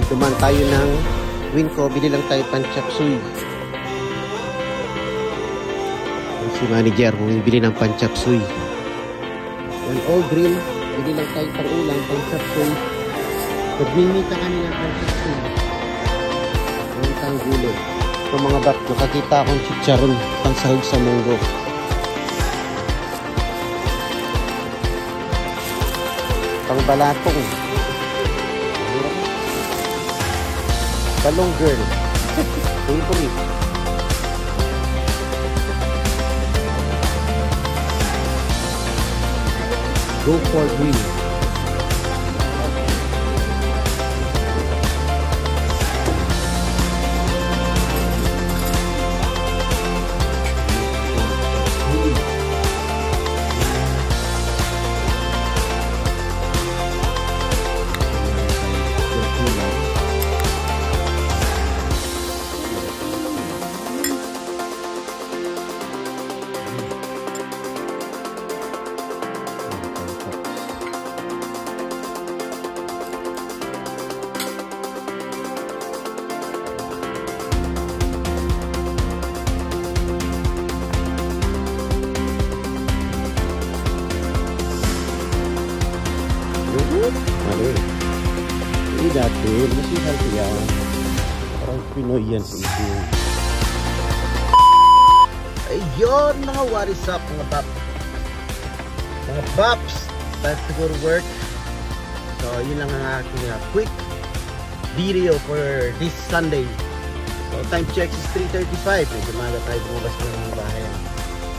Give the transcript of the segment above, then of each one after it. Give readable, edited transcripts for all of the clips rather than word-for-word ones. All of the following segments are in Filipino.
duman tayo ng Winco, bili lang tayo panchapsuy. Si manager, bumibili ng panchapsuy. Yan, all green, bili lang tayo pang ulam, panchapsuy. Nagmimita kami ng panchapsuy. Yan tang gulo. Ito mga bap, nakakita akong chicharon, pang sahog sa munggo. Pang balatong. Talong girl. Favorite. Go for green. Ini dati, masih healthy yan. Parang Pinoy yan sa isip. Ayun mga what is up mga bap. Mga baps, time to go to work. So yun lang ang aking quick video for this Sunday. So time check is 3:35. Medyo maga tayo bumabas ng mga bahay.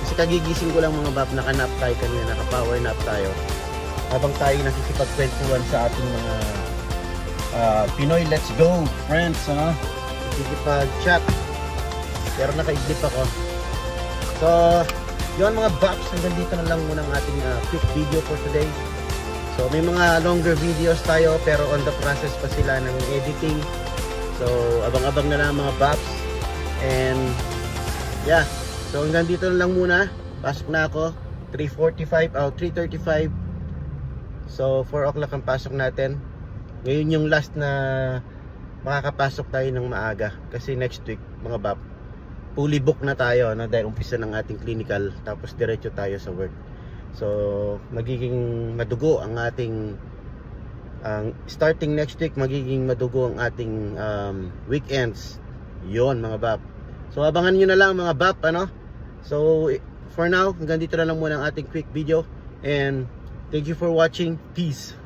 Kasi kagigising ko lang mga bap, nakanap tayo kanina, naka-power nap tayo. Habang tayo nakikipagkwentuhan sa ating mga Pinoy Let's Go friends, ano? Nakikipag-chat. Pero nakaidlip ako. So, yun mga baps, hanggang dito na lang muna ang ating quick video for today. So, may mga longer videos tayo pero on the process pa sila ng editing. So, abang-abang na lang mga baps. And, yeah. So, hanggang dito na lang muna. Pasok na ako. 3:35. So 4 o'clock ang pasok natin. Ngayon yung last na makakapasok tayo ng maaga. Kasi next week mga bab, fully book na tayo, no? Dahil umpisa ng ating clinical. Tapos diretso tayo sa work. So magiging madugo ang ating starting next week, magiging madugo ang ating weekends. Yon mga bab. So abangan nyo na lang mga bab, ano? So for now, hanggang dito na lang muna ang ating quick video. And thank you for watching. Peace.